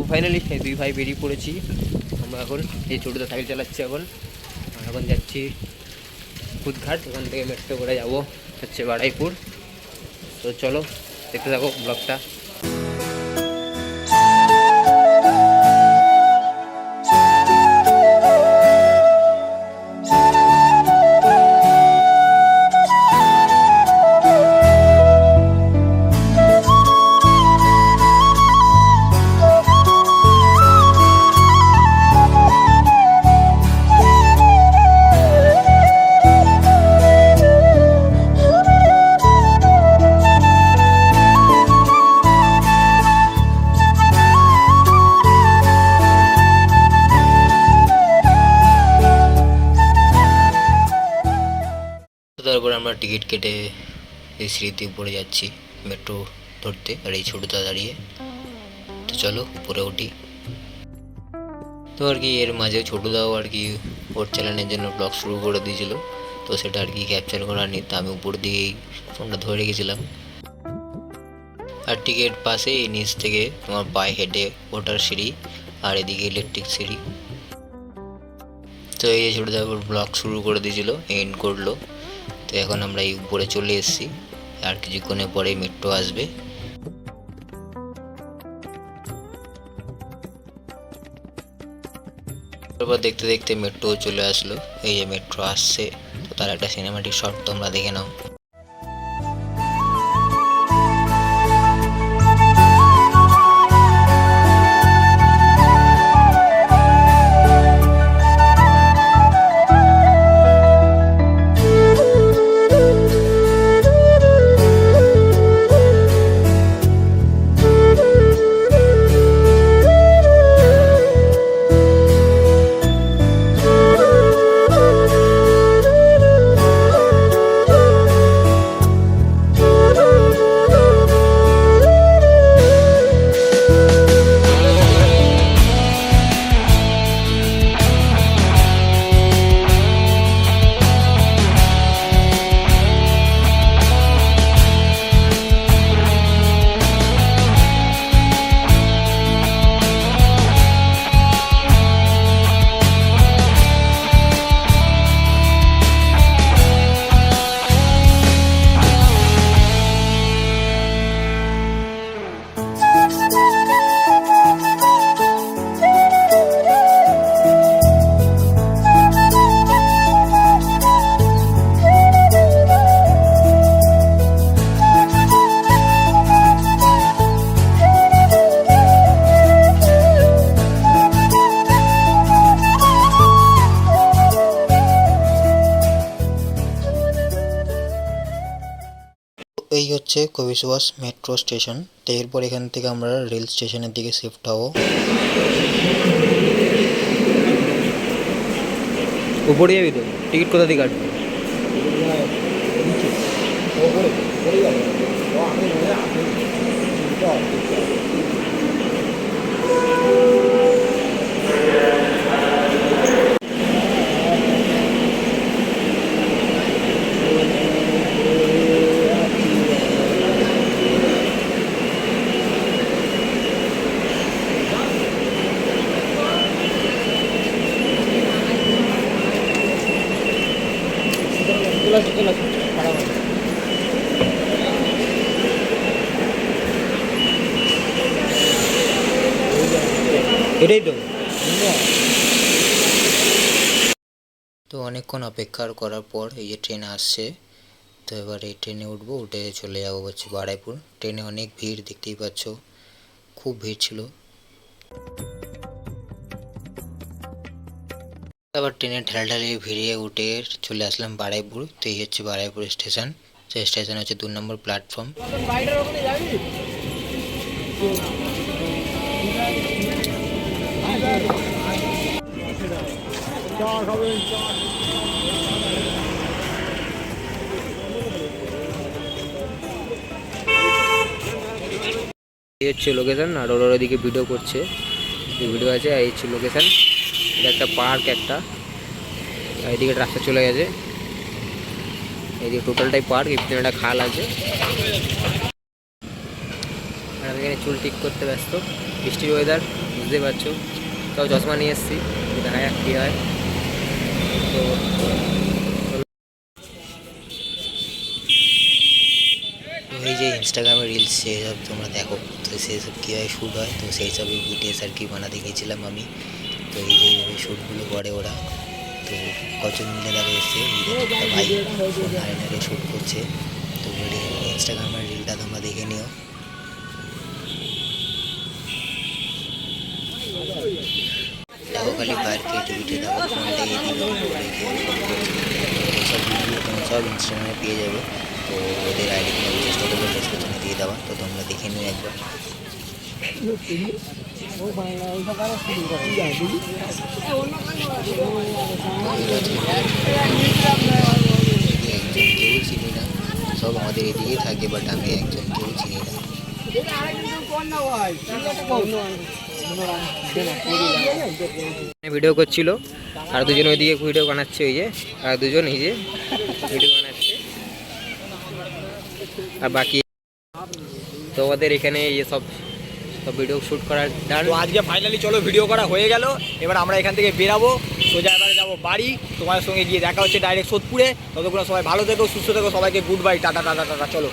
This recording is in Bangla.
ফাইনালি এই দুই ভাই বেরিয়ে পড়েছি। আমরা এখন এই ছোটোটা সাইকেল চালাচ্ছি। এখন যাচ্ছি খুদঘাট, ওখান থেকে মেট্রো করে যাবো হচ্ছে বারুইপুর। তো চলো দেখতে থাকো ব্লগটা। তারপর আমরা টিকিট কেটে এই সিঁড়িতে উপরে যাচ্ছি মেট্রো ধরতে, আর এই ছোটোটা দাঁড়িয়ে। তো চলো উপরে উঠি। তো আর কি এর মাঝে ছোটোদাও আর কি ওর চ্যানেলের জন্য ব্লগ শুরু করে দিয়েছিল, তো সেটা আর কি ক্যাপচার করা নি, তো আমি উপর দিয়েই ফোনটা ধরে রেখেছিলাম। আর টিকিট পাশে এই নিচ থেকে তোমার পায়ে হেঁটে ওঠার সিঁড়ি, আর এদিকে ইলেকট্রিক সিঁড়ি। তো এই যে ছোটোদা ব্লগ শুরু করে দিয়েছিল, এন্ড করলো। তো এখন আমরা এই উপরে চলে এসেছি, আর কিছুক্ষণের পরেই মেট্রো আসবে। তারপর দেখতে দেখতে মেট্রো চলে আসলো। এই যে মেট্রো আসছে, তো তার একটা সিনেমাটিক শট তোমরা দেখে নাও। এই হচ্ছে কবি সুভাষ মেট্রো স্টেশন। তো এরপর এখান থেকে আমরা রেল স্টেশনের দিকে শিফট হবো। উপরে যাবি তো? টিকিট কোথা থেকে কাটবি? এটাই তো। তো অনেকক্ষণ অপেক্ষা করার পর এই যে ট্রেন আসছে। তো এবার এই ট্রেনে উঠবো, উঠে চলে যাবো হচ্ছে বারুইপুর। ট্রেনে অনেক ভিড়, দেখতেই পাচ্ছ, খুব ভিড় ছিল। আবার ট্রেনে ঠেলাঠেলি ভিড়িয়ে উঠে চলে আসলাম বারুইপুর। তো এই হচ্ছে বারুইপুর স্টেশন। তো স্টেশন হচ্ছে 2 নম্বর প্ল্যাটফর্ম। এই হচ্ছে লোকেশন, আর ওর ওদিকে ভিডিও করছে, ভিডিও আছে। এই হচ্ছে লোকেশন, এটা একটা পার্ক একটা। এইদিকে রাস্তা চলে গেছে, এইদিকে টোটালটাই পার্ক, এখানে একটা খাল আছে। আর আমি এখানে চুল ঠিক করতে ব্যস্ত, বৃষ্টির ওয়েদার, বুঝতেই পারছো। তাও চশমা নিয়ে এসেছি, দেখা যাক কী হয়। তো এই যে ইনস্টাগ্রামে রিলস সেসব তোমরা দেখো, তো সেসব কীভাবে শ্যুট হয়, তো সেই সবই ফুটেজ আর কি বানাতে গেছিলাম আমি। তো এই যে এইভাবে শ্যুটগুলো করে ওরা। তো কজন মিলে দেখা এসছে, একটা ভাই ফোন নাড়ে নাড়ে শ্যুট করছে। তো ইনস্টাগ্রামের রিলটা তোমরা দেখে নিও। দেখো খালি বাইরের ক্রিয়েটিভিটি, দেখো ফোনটা এইদিকে রেখে এইসব ভিডিও তোমরা সব ইনস্টাগ্রামে পেয়ে যাবে। তো ওদের আইডি আমি চেষ্টা করবো ডেসক্রিপশনে দিয়ে দেওয়া, তো তোমরা দেখে নিও একবার। একজন কেউ চিনি না, সব আমাদের এদিকেই থাকে, বাট আমি একজন কেউ চিনি না। ভিডিও করছিল, আর দুজন ওইদিকে ভিডিও বানাচ্ছে, ওই যে আর দুজন এই যে ভিডিও বানাচ্ছে, আর বাকি তোমাদের এখানে এই সব সব ভিডিও শ্যুট করার ডান। তো আজকে ফাইনালি চলো ভিডিও করা হয়ে গেল। এবার আমরা এখান থেকে বেরাবো, সোজা এবারে যাবো বাড়ি। তোমার সঙ্গে গিয়ে দেখা হচ্ছে ডাইরেক্ট সোদপুরে। ততক্ষণ সবাই ভালো থেকো, সুস্থ থেকো, সবাইকে good bye, tata tata tata, চলো।